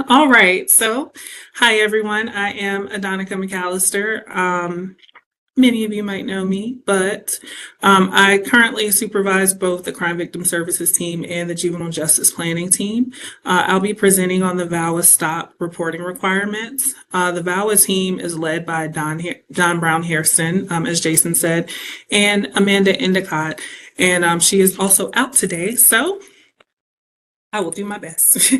All right. So, hi everyone. I am Adonica McAllister. Many of you might know me, but I currently supervise both the Crime Victim Services team and the Juvenile Justice Planning team. I'll be presenting on the VAWA stop reporting requirements. The VAWA team is led by Don Brown Hairston, as Jason said, and Amanda Endicott. And she is also out today, so I will do my best.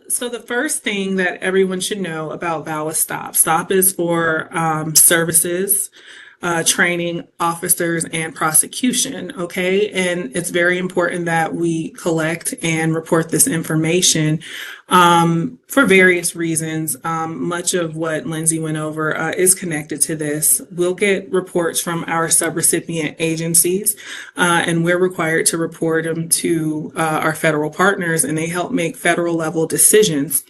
So the first thing that everyone should know about VAWA Stop. Stop is for services, training, officers, and prosecution. Okay, and it's very important that we collect and report this information for various reasons. Much of what Lindsay went over is connected to this. We'll get reports from our subrecipient agencies, and we're required to report them to our federal partners, and they help make federal level decisions.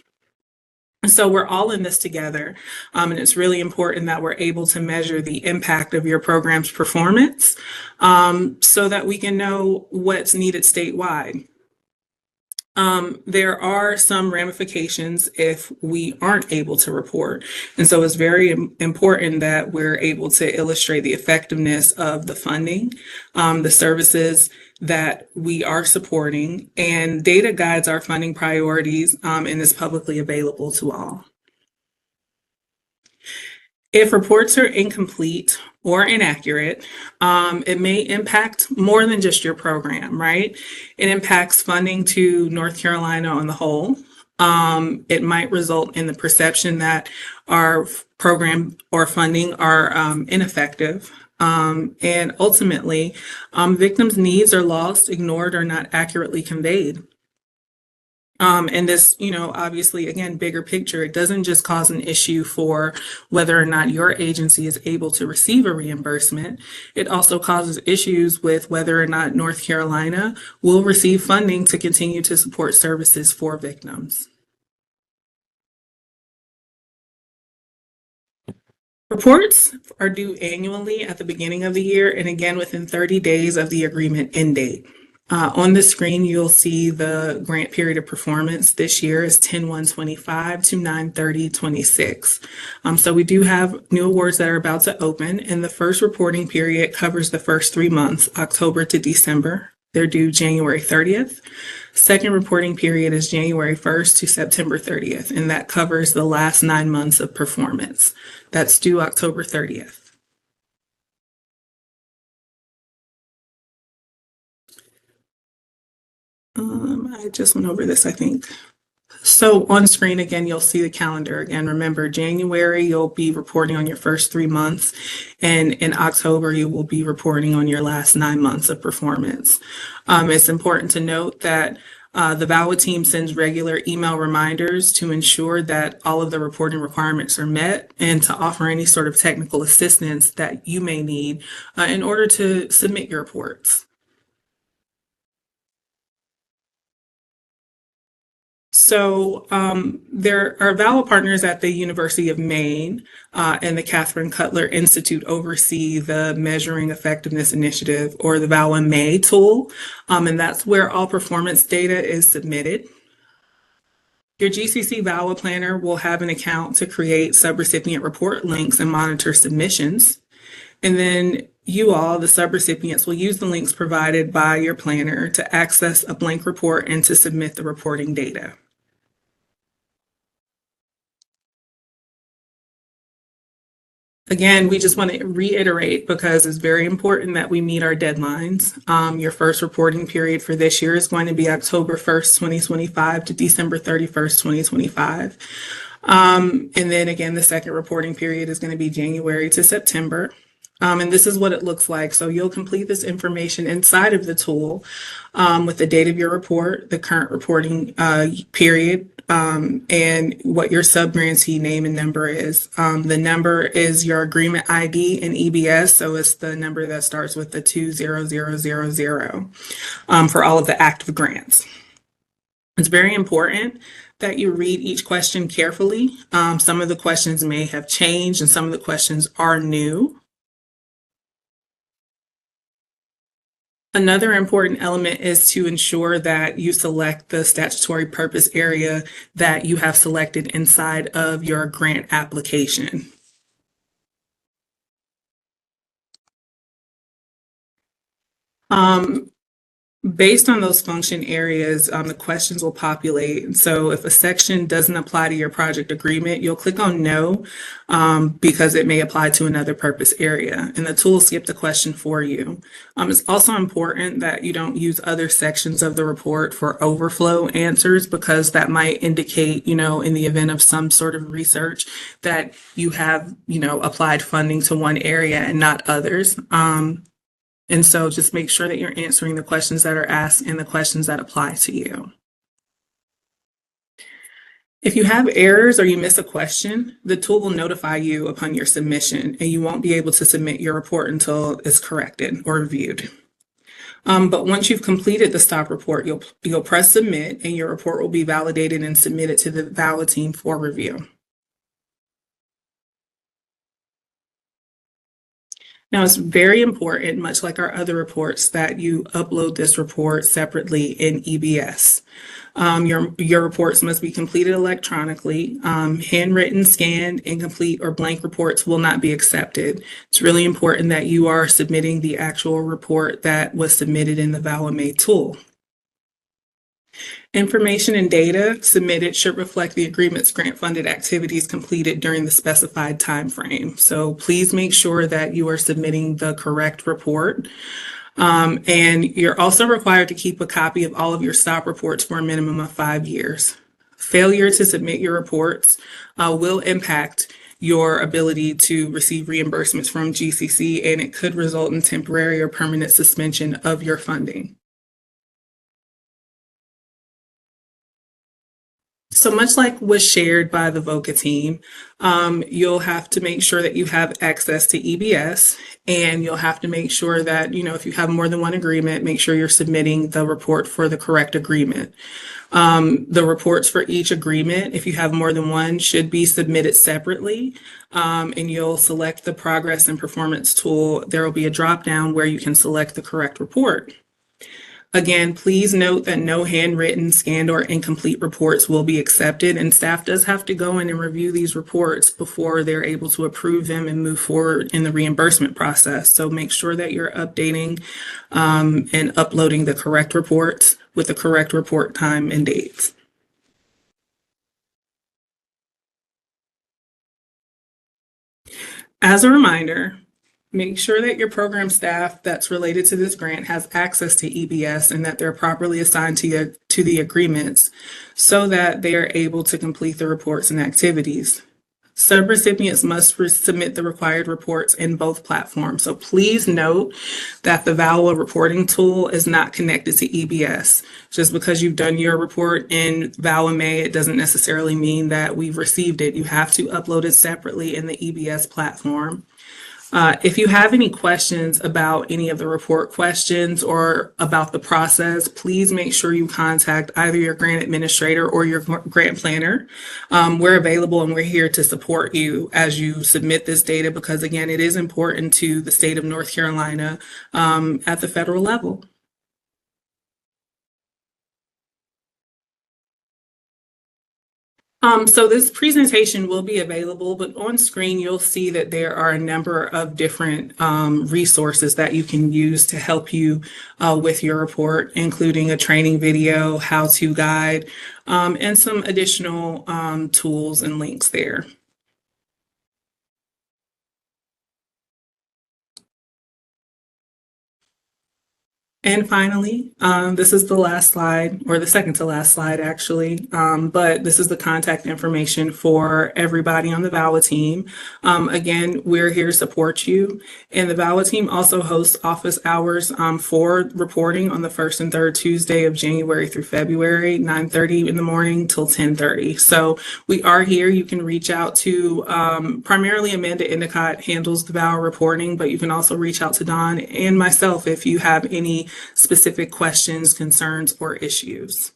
And so we're all in this together, and it's really important that we're able to measure the impact of your program's performance so that we can know what's needed statewide. There are some ramifications if we aren't able to report. And so it's very important that we're able to illustrate the effectiveness of the funding, the services that we are supporting, and data guides our funding priorities and is publicly available to all. If reports are incomplete or inaccurate, it may impact more than just your program, right? It impacts funding to North Carolina on the whole. It might result in the perception that our program or funding are ineffective. And ultimately, victims' needs are lost, ignored, or not accurately conveyed. And this, obviously, again, bigger picture, it doesn't just cause an issue for whether or not your agency is able to receive a reimbursement. It also causes issues with whether or not North Carolina will receive funding to continue to support services for victims. Reports are due annually at the beginning of the year and again within 30 days of the agreement end date. On the screen, you'll see the grant period of performance this year is 10/1/25 to 9/30/26. So we do have new awards that are about to open, and the first reporting period covers the first 3 months, October to December. They're due January 30th. Second reporting period is January 1st to September 30th, and that covers the last 9 months of performance. That's due October 30th. I just went over this, I think. So on screen again, you'll see the calendar again. Remember, January, you'll be reporting on your first 3 months, and in October, you will be reporting on your last 9 months of performance. It's important to note that the VAWA team sends regular email reminders to ensure that all of the reporting requirements are met and to offer any sort of technical assistance that you may need in order to submit your reports. So there are VAWA partners at the University of Maine and the Catherine Cutler Institute oversee the Measuring Effectiveness Initiative, or the VAWA May tool, and that's where all performance data is submitted. Your GCC VAWA planner will have an account to create subrecipient report links and monitor submissions. And then you all, the subrecipients, will use the links provided by your planner to access a blank report and to submit the reporting data. Again, we just want to reiterate, because it's very important that we meet our deadlines. Your first reporting period for this year is going to be October 1st, 2025 to December 31st, 2025. And then again, the second reporting period is going to be January to September. And this is what it looks like. So you'll complete this information inside of the tool with the date of your report, the current reporting period, and what your sub-grantee name and number is. The number is your agreement ID in EBS, so it's the number that starts with the 20000 for all of the active grants. It's very important that you read each question carefully. Some of the questions may have changed and some of the questions are new. Another important element is to ensure that you select the statutory purpose area that you have selected inside of your grant application. Based on those function areas, the questions will populate. So if a section doesn't apply to your project agreement, you'll click on no because it may apply to another purpose area, and the tool will skip the question for you. It's also important that you don't use other sections of the report for overflow answers, because that might indicate, in the event of some sort of research, that you have, applied funding to one area and not others. And so just make sure that you're answering the questions that are asked and the questions that apply to you. If you have errors or you miss a question, the tool will notify you upon your submission, and you won't be able to submit your report until it's corrected or reviewed. But once you've completed the stop report, you'll press submit, and your report will be validated and submitted to the VAWA team for review. Now, it's very important, much like our other reports, that you upload this report separately in EBS. Your reports must be completed electronically. Handwritten, scanned, incomplete, or blank reports will not be accepted. It's really important that you are submitting the actual report that was submitted in the VAWA Made tool. Information and data submitted should reflect the agreement's grant-funded activities completed during the specified time frame. So please make sure that you are submitting the correct report. And you're also required to keep a copy of all of your stop reports for a minimum of 5 years. Failure to submit your reports will impact your ability to receive reimbursements from GCC, and it could result in temporary or permanent suspension of your funding. So much like was shared by the VOCA team, you'll have to make sure that you have access to EBS, and you'll have to make sure that, if you have more than one agreement, make sure you're submitting the report for the correct agreement. The reports for each agreement, if you have more than one, should be submitted separately, and you'll select the progress and performance tool. There will be a drop down where you can select the correct report. Again, please note that no handwritten, scanned, or incomplete reports will be accepted, and staff does have to go in and review these reports before they're able to approve them and move forward in the reimbursement process. So make sure that you're updating and uploading the correct reports with the correct report time and dates. As a reminder, make sure that your program staff that's related to this grant has access to EBS and that they're properly assigned to the agreements so that they are able to complete the reports and activities. Subrecipients must submit the required reports in both platforms. So please note that the VAWA reporting tool is not connected to EBS. Just because you've done your report in VAWA May, it doesn't necessarily mean that we've received it. You have to upload it separately in the EBS platform. If you have any questions about any of the report questions or about the process, please make sure you contact either your grant administrator or your grant planner. We're available and we're here to support you as you submit this data, because again, it is important to the state of North Carolina at the federal level. So this presentation will be available, but on screen you'll see that there are a number of different resources that you can use to help you with your report, including a training video, how-to guide, and some additional tools and links there. And finally, this is the last slide, or the second to last slide, actually, but this is the contact information for everybody on the VAWA team. Again, we're here to support you, and the VAWA team also hosts office hours for reporting on the first and third Tuesday of January through February, 9:30 in the morning till 10:30. So we are here. You can reach out to primarily Amanda Endicott handles the VAWA reporting, but you can also reach out to Don and myself if you have any specific questions, concerns, or issues.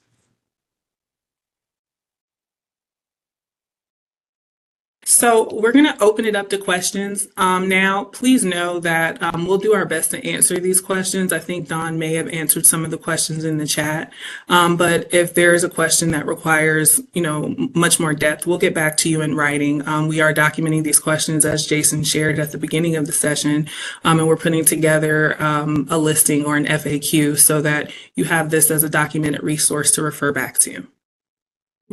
So we're going to open it up to questions. Now, please know that we'll do our best to answer these questions. I think Don may have answered some of the questions in the chat. But if there is a question that requires, much more depth, we'll get back to you in writing. We are documenting these questions as Jason shared at the beginning of the session. And we're putting together a listing or an FAQ so that you have this as a documented resource to refer back to.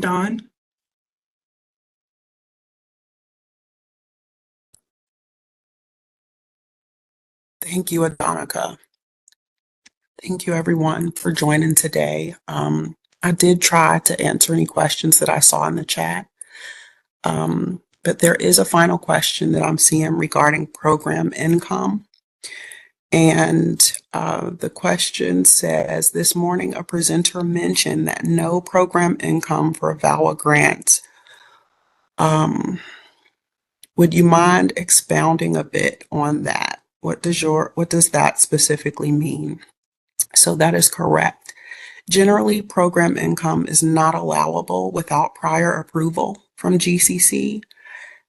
Don? Thank you, Adonica. Thank you, everyone, for joining today. I did try to answer any questions that I saw in the chat, but there is a final question that I'm seeing regarding program income. And the question says, this morning a presenter mentioned that no program income for VAWA grants. Would you mind expounding a bit on that? What does that specifically mean? So that is correct. Generally, program income is not allowable without prior approval from GCC,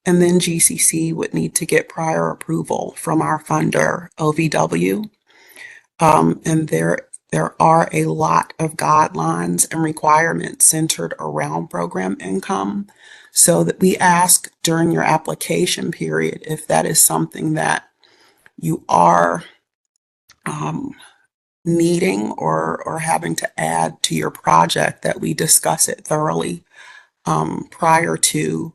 and then GCC would need to get prior approval from our funder, OVW. And there are a lot of guidelines and requirements centered around program income, so that we ask during your application period if that is something that you are needing or having to add to your project, that we discuss it thoroughly prior to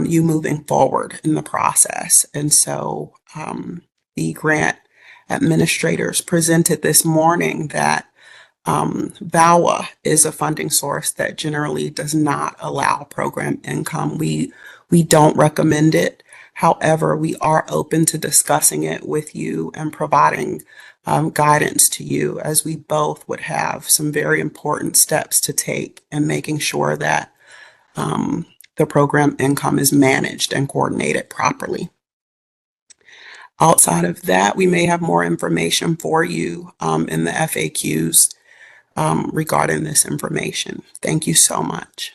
you moving forward in the process. And so the grant administrators presented this morning that VAWA is a funding source that generally does not allow program income. We don't recommend it. However, we are open to discussing it with you and providing guidance to you, as we both would have some very important steps to take in making sure that the program income is managed and coordinated properly. Outside of that, we may have more information for you in the FAQs regarding this information. Thank you so much.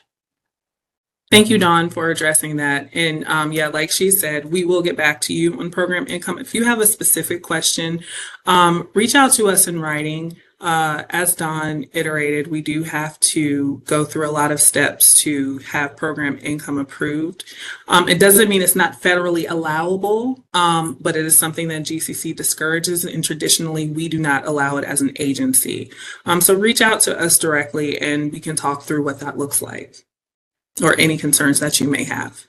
Thank you, Dawn, for addressing that. And yeah, like she said, we will get back to you on program income. If you have a specific question, reach out to us in writing. As Dawn iterated, we do have to go through a lot of steps to have program income approved. It doesn't mean it's not federally allowable, but it is something that GCC discourages, and traditionally we do not allow it as an agency. So reach out to us directly and we can talk through what that looks like, or any concerns that you may have.